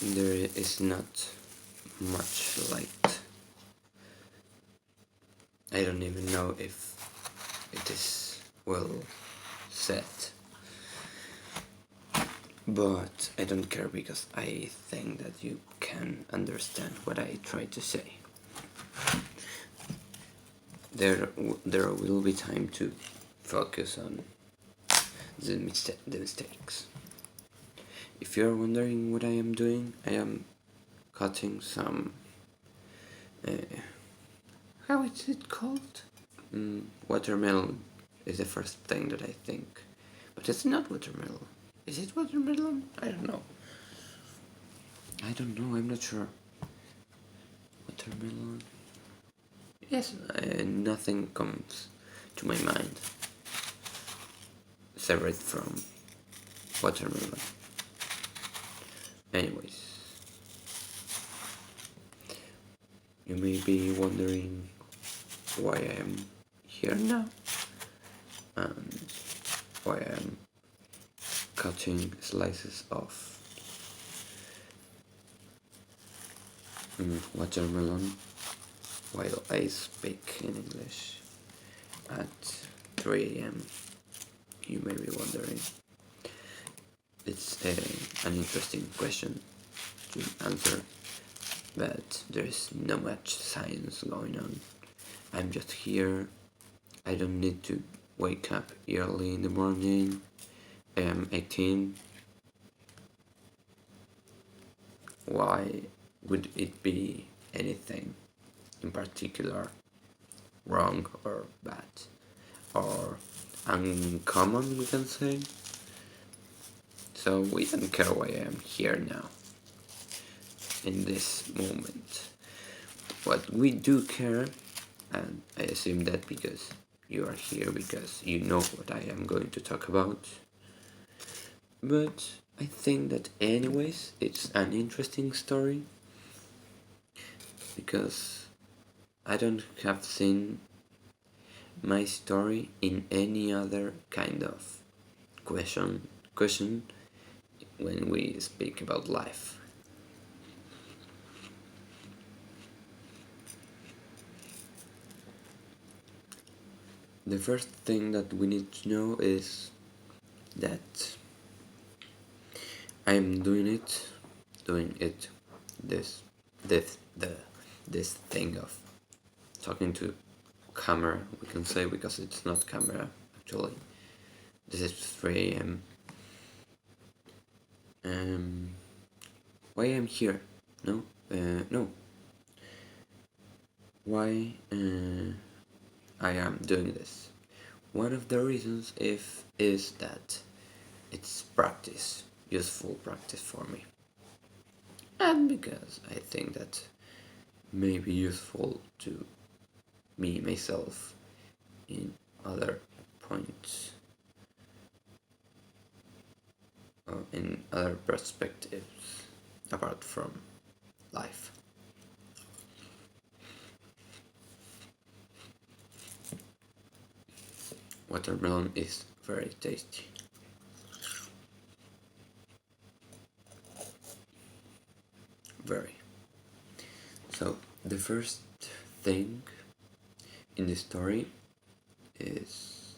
there is not much light. I don't even know if it is well set, but I don't care because I think that you can understand what I try to say. There will be time to focus on the mistakes. If you're wondering what I am doing, I am cutting some how is it called? Watermelon is the first thing that I think, but it's not watermelon. Is it watermelon? I don't know. I'm not sure. Watermelon. Yes, nothing comes to my mind separate from watermelon. Anyways, you may be wondering why I am here now and why I am cutting slices of watermelon while I speak in English at 3 a.m. You may be wondering. It's an interesting question to answer, but there's no much science going on. I'm just here. I don't need to wake up early in the morning. I am 18. Why would it be anything in particular wrong or bad or uncommon, we can say? So we don't care why I am here now in this moment. What we do care, and I assume that because you are here because you know what I am going to talk about, but I think that anyways it's an interesting story because I don't have seen my story in any other kind of question when we speak about life. The first thing that we need to know is that I'm doing it, this thing of talking to camera, we can say, because it's not camera actually. This is 3 a.m. Why I'm here? No. Why I am doing this? One of the reasons is that it's practice, useful practice for me, and because I think that may be useful to me myself in other points, in other perspectives apart from life. Watermelon is very tasty. Very. So the first thing in the story is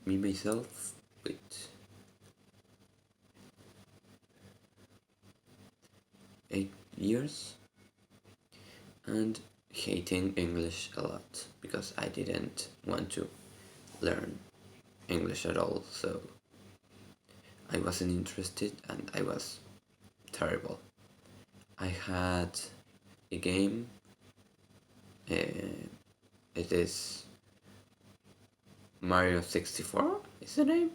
me myself with 8 years and hating English a lot because I didn't want to learn English at all, so I wasn't interested and I was terrible. I had a game, it is Mario 64 is the name.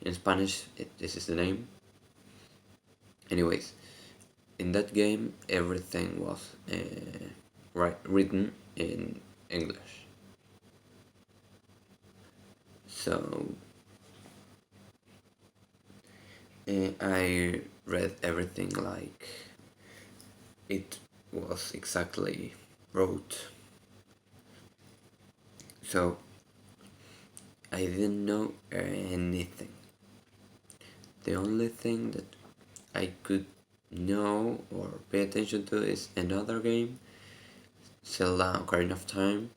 In Spanish, this is the name. Anyways, in that game, everything was written in English. So I read everything like it was exactly wrote. So I didn't know anything. The only thing that I could know or pay attention to is another game, Zelda Ocarina of Time,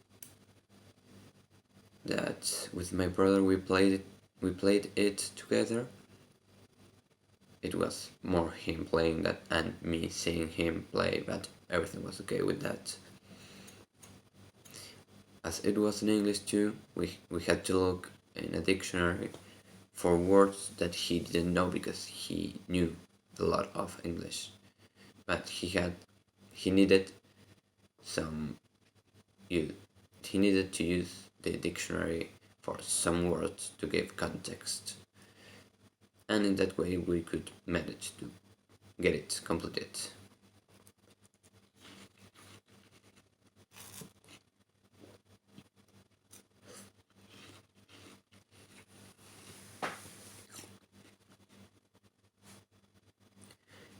that with my brother we played it together. It was more him playing that and me seeing him play, but everything was okay with that. As it was in English too, we had to look in a dictionary for words that he didn't know because he knew a lot of English. But he needed some you he needed to use the dictionary for some words to give context. And in that way we could manage to get it completed.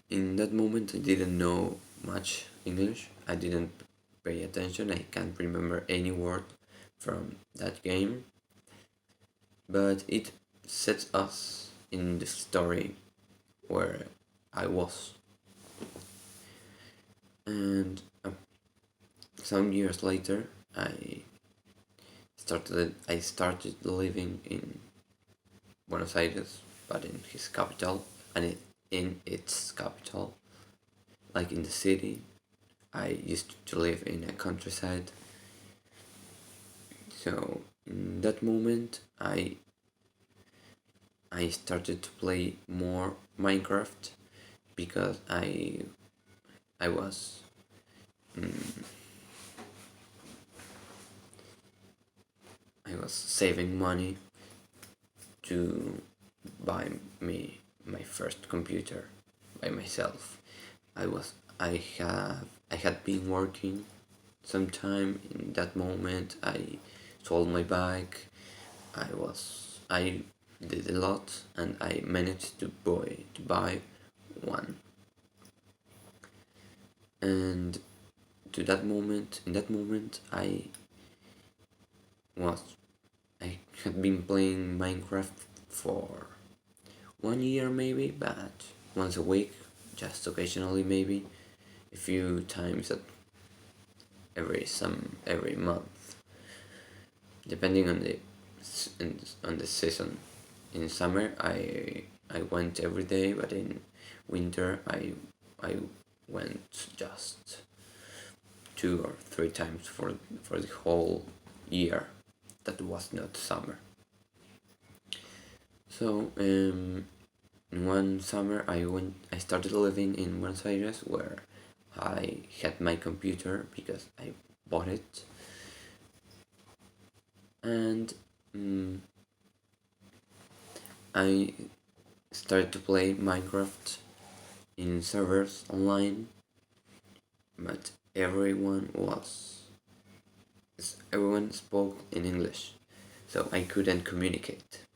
In that moment I didn't know much English. I didn't pay attention. I can't remember any word from that game. But it sets us in the story where I was. And some years later I started living in Buenos Aires, but in his capital, and in its capital, like in the city. I used to live in a countryside. So in that moment, I started to play more Minecraft because I was mm, I was saving money to buy me my first computer by myself. I had been working some time. In that moment I sold my bike. I did a lot and I managed to buy one. And in that moment was I had been playing Minecraft for 1 year maybe, but once a week, just occasionally maybe, a few times at every month, depending on the season. In summer I went every day, but in winter I went just 2 or 3 times for the whole year. That was not summer. So one summer I started living in Buenos Aires, where I had my computer because I bought it. And I started to play Minecraft in servers online, but everyone spoke in English, so I couldn't communicate.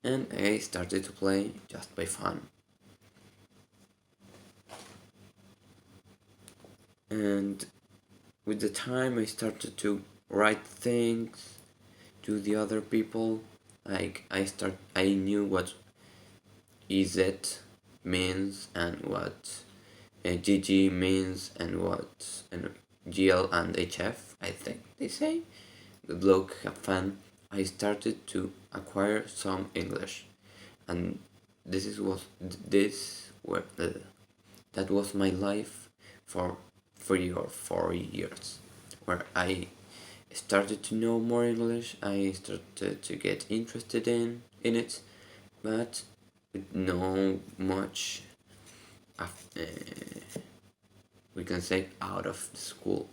And I started to play just by fun. And with the time I started to write things to the other people. Like I knew what EZ means and what GG means and what GL and HF, I think they say. Good luck, have fun. I started to acquire some English, and that was my life for 3 or 4 years, where I started to know more English. I started to get interested in it, but with no much, uh, we can say, out of the school.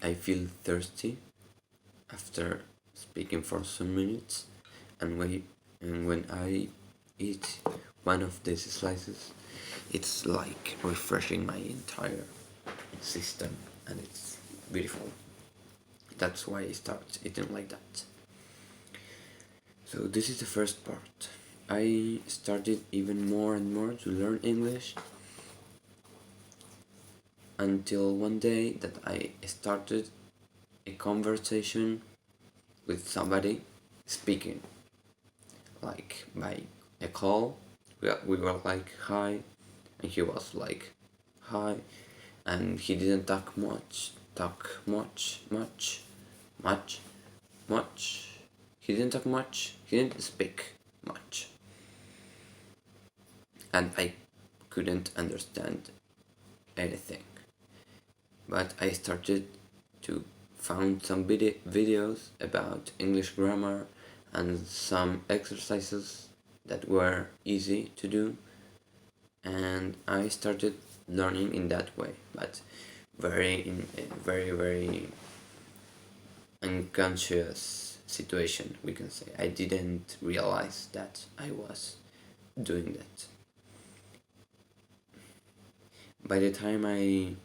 I feel thirsty after speaking for some minutes, and when I eat one of these slices, it's like refreshing my entire system, and it's beautiful. That's why I start eating like that. So this is the first part. I started even more and more to learn English until one day that I started a conversation with somebody speaking, like by a call. We were like hi, and he was like hi, and he didn't much, much. He didn't talk much. He didn't speak much, and I couldn't understand anything. But I started to found some videos about English grammar and some exercises that were easy to do, and I started learning in that way, but very in a very unconscious situation, we can say. I didn't realize that I was doing that. By the time I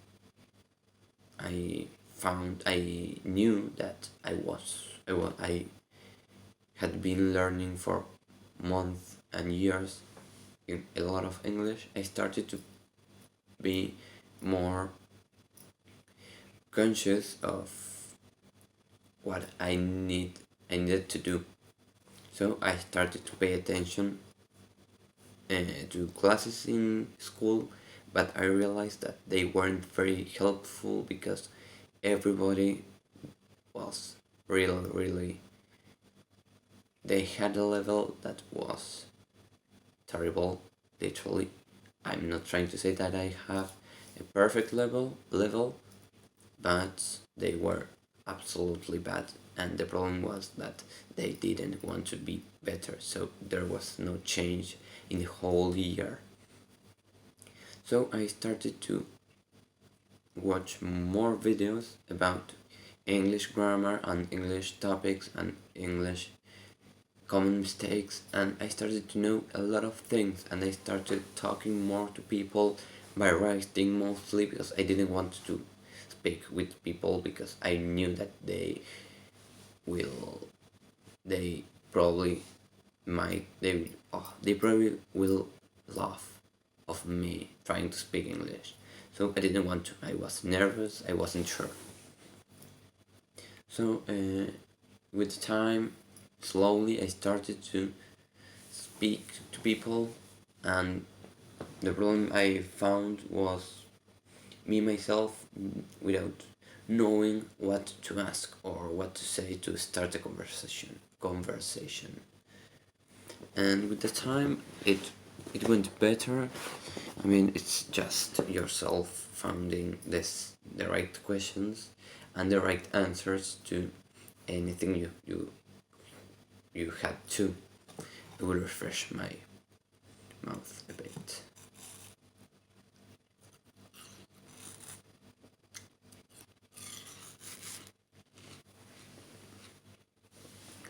knew that I had been learning for months and years in a lot of English, I started to be more conscious of what I needed to do. So I started to pay attention to classes in school, but I realized that they weren't very helpful because everybody was really, they had a level that was terrible, literally. I'm not trying to say that I have a perfect level, but they were absolutely bad, and the problem was that they didn't want to be better, so there was no change in the whole year. So I started to watch more videos about English grammar and English topics and English common mistakes, and I started to know a lot of things, and I started talking more to people by writing mostly because I didn't want to speak with people because I knew that will they probably they probably will laugh of me trying to speak English. So I didn't want to. I was nervous. I wasn't sure. So with time, slowly I started to speak to people, and the problem I found was me myself without knowing what to ask or what to say to start a conversation. And with the time it went better. I mean, it's just yourself finding the right questions and the right answers to anything you had to. I will refresh my mouth a bit.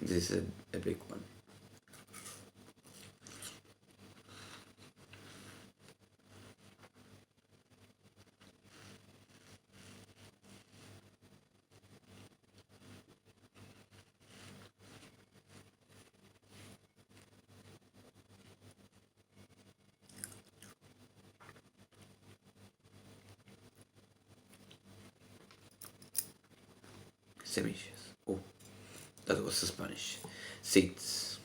This is a big one. Semillas. Oh, that was Spanish. Seeds.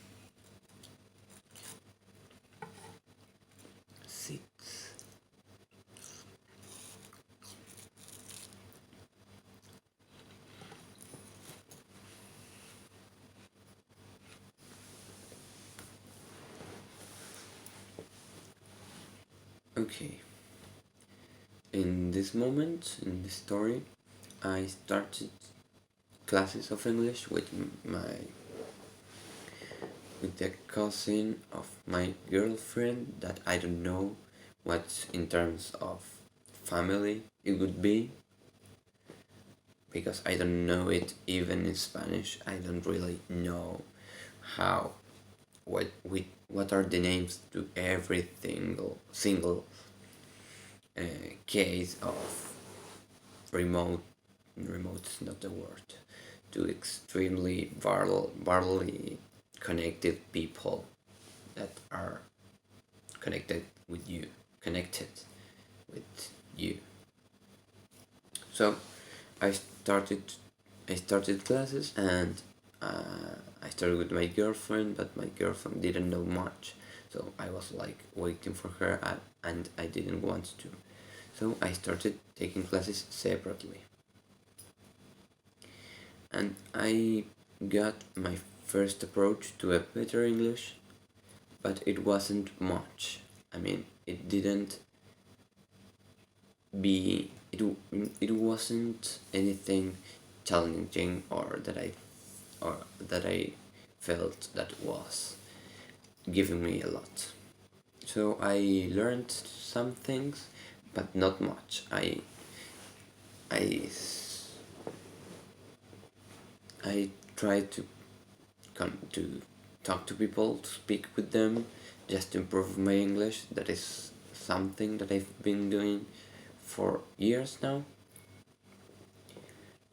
Seeds. Okay. In this moment, in this story, I started classes of English with the cousin of my girlfriend that I don't know what in terms of family it would be, because I don't know it even in Spanish. I don't really know how what are the names to every single case of remote, remote is not the word, to extremely barely connected people that are connected with you, connected with you. So I started I started classes, and I started with my girlfriend, but my girlfriend didn't know much, so I was like waiting for her, and I didn't want to. So I started taking classes separately, and I got my first approach to a better English, but it wasn't much. I mean, it didn't be it it wasn't anything challenging, or that I felt that was giving me a lot. So I learned some things, but not much. I I tried to come to talk to people, to speak with them, just to improve my English. That is something that I've been doing for years now,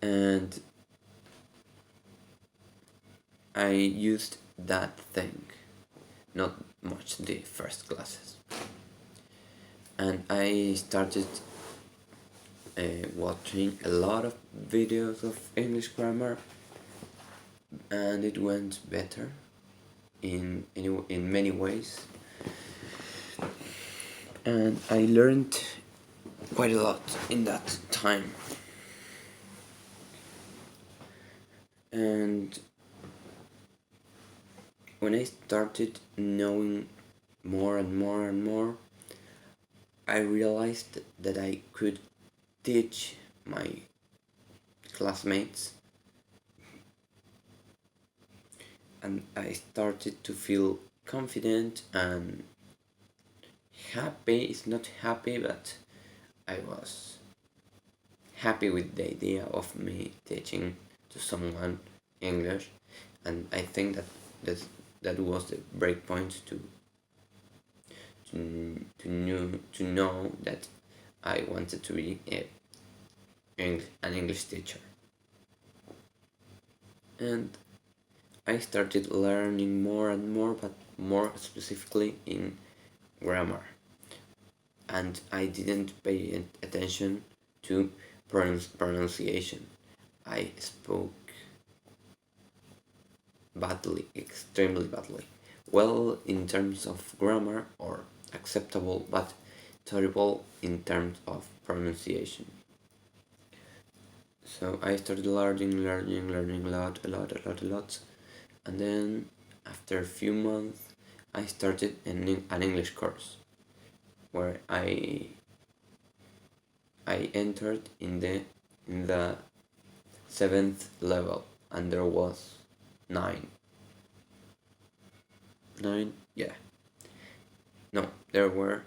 and I used that thing, not much the first classes, and I started watching a lot of videos of English grammar, and it went better in many ways, and I learned quite a lot in that time. And when I started knowing more and more and more, I realized that I could teach my classmates, and I started to feel confident and happy. It's not happy, but I was happy with the idea of me teaching to someone English, and I think that was the break point to know that I wanted to be an English teacher. And I started learning more and more, but more specifically in grammar. And I didn't pay attention to pronunciation. I spoke badly, extremely badly. Well, in terms of grammar, or acceptable, but terrible in terms of pronunciation. So I started learning a lot, and then after a few months, I started an English course where I entered in the 7th level, and there was 9. 9, yeah. No, there were,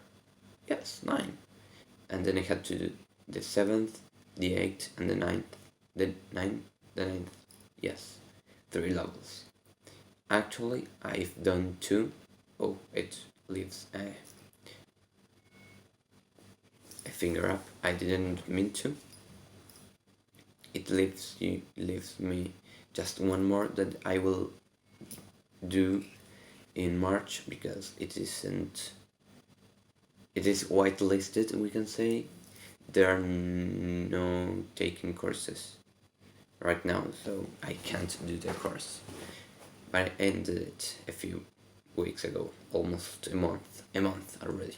yes, 9. And then I had to do the 7th, the 8th, and the 9th. The 9th, yes, 3 levels. Actually, I've done 2. Oh, it leaves a finger up. I didn't mean to. It leaves me just one more that I will do in March, because it is whitelisted, we can say. There are no taking courses right now, so I can't do the course. But I ended it a few weeks ago, almost a month already.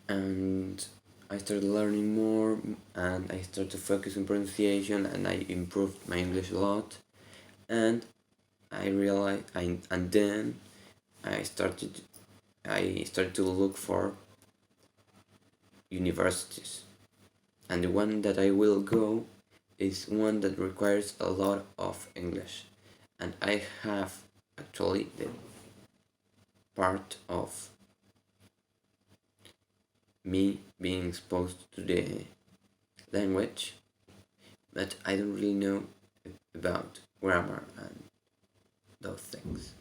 And I started learning more, and I started to focus on pronunciation, and I improved my English a lot. And I realized, and then I started to look for universities, and the one that I will go is one that requires a lot of English, and I have actually the part of me being exposed to the language, but I don't really know about grammar and those things.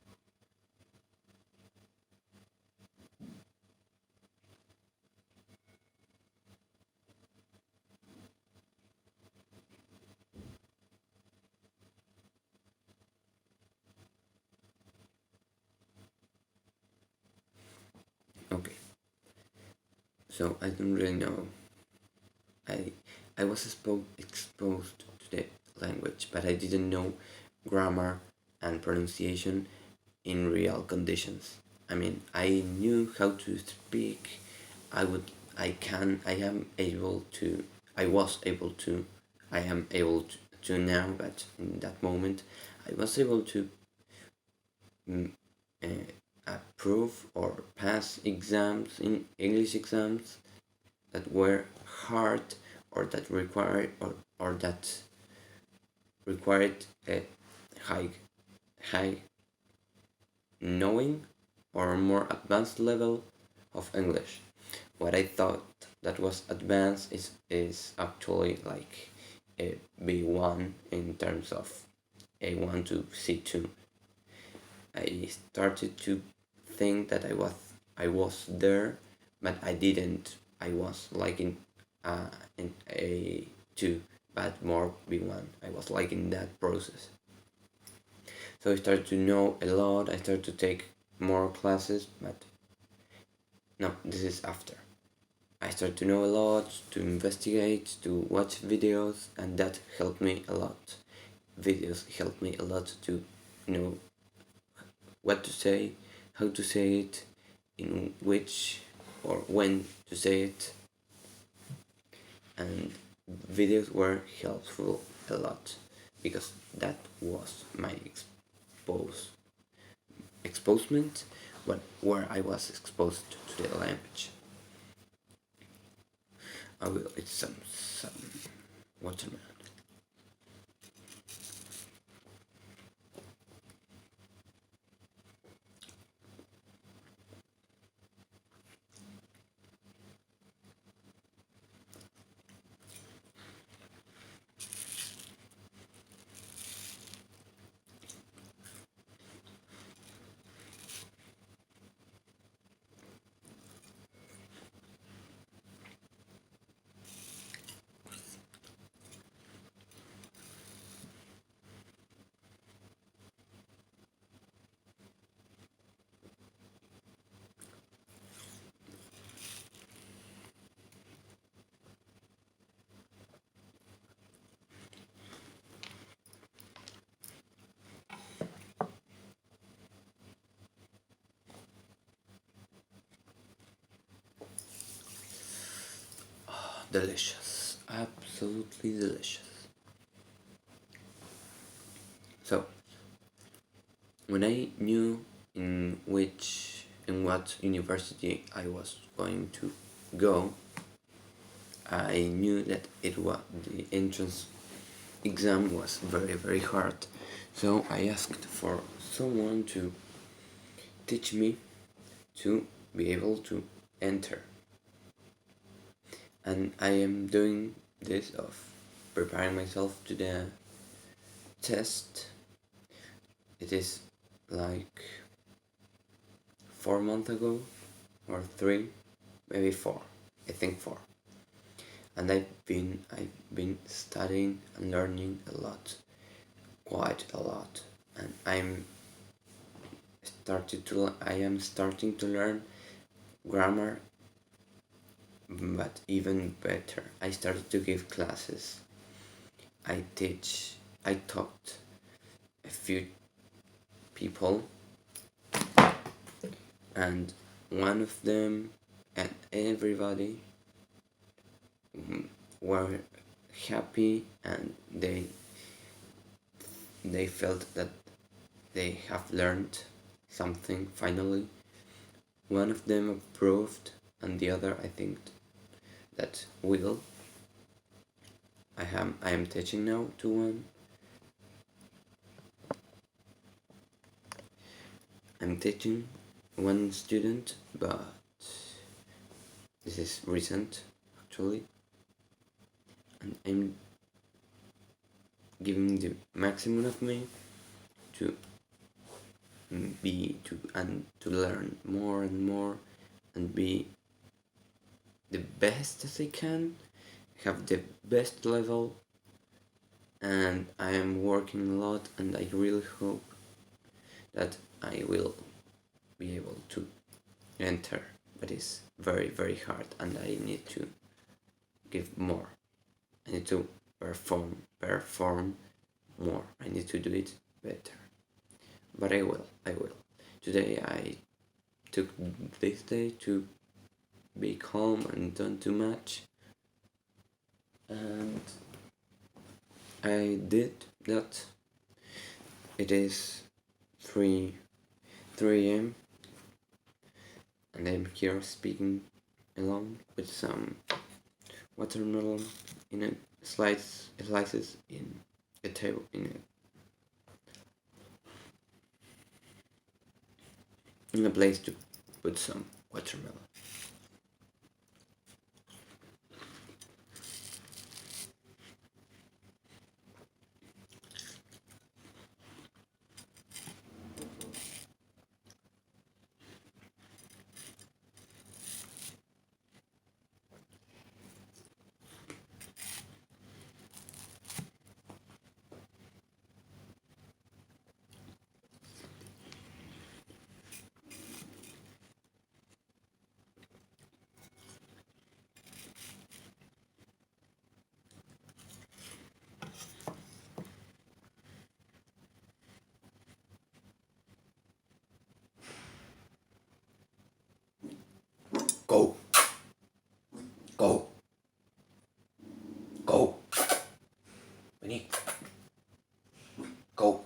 So I don't really know. I I was exposed to the language, but I didn't know grammar and pronunciation in real conditions. I mean, I knew how to speak. I would, I am able to, I was able to, I am able to now, but in that moment, I was able to mm, approve or pass exams in English exams that were hard or that required a high high knowing or more advanced level of English. What I thought that was advanced is actually like a B1 in terms of A1 to C2. I started to think that I was there, but I didn't. I was like in A2, but more B1. I was like in that process. So I started to know a lot. I started to take more classes, but no, this is after. I started to know a lot, to investigate, to watch videos, and that helped me a lot. Videos helped me a lot to know what to say, how to say it, in which or when to say it, and videos were helpful a lot because that was my exposement where I was exposed to the language. I will eat some watermelon. Delicious, absolutely delicious. So when I knew in what university I was going to go, I knew that the entrance exam was very hard. So I asked for someone to teach me to be able to enter. And I am doing this of preparing myself to the test. It is like 4 months ago or 3, maybe 4. I think 4. And I've been studying and learning a lot, quite a lot, and I am starting to learn grammar, but even better. I started to give classes. I taught a few people, and one of them and everybody were happy, and they felt that they have learned something finally. One of them approved, and the other I think that will. I am teaching now to one. I'm teaching one student, but this is recent actually, and I'm giving the maximum of me to to learn more and more and be the best as I can, have the best level, and I am working a lot, and I really hope that I will be able to enter but it's very, very hard, and I need to give more. I need to perform more. I need to do it better. But I will. Today I took this day to be calm and don't do much, and I did that. It is 3 a.m. and I'm here speaking alone with some watermelon in a slices in a table in a place to put some watermelon. Go, go, go, Winnie, go.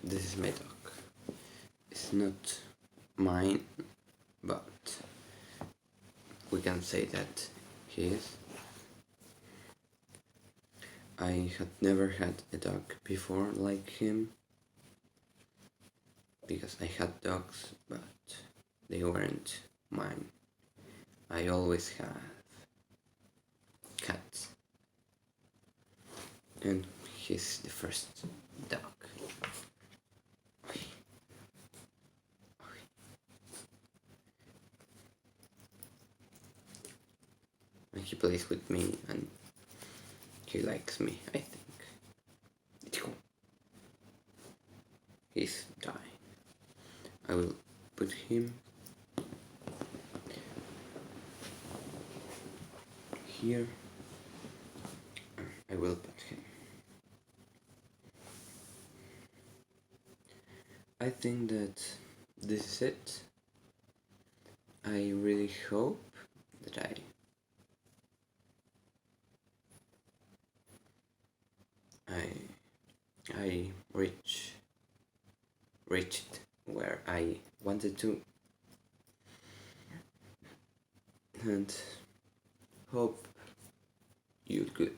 This is my dog. It's not mine, but we can say that he is. I had never had a dog before like him, because I had dogs, but they weren't mine. I always have cats, and he's the first dog. And he plays with me, and he likes me, I think. It's cool. He's dying. I will put him here. I will put him. I think that this is it. I really hope that I reached where I wanted to, and hope you're good.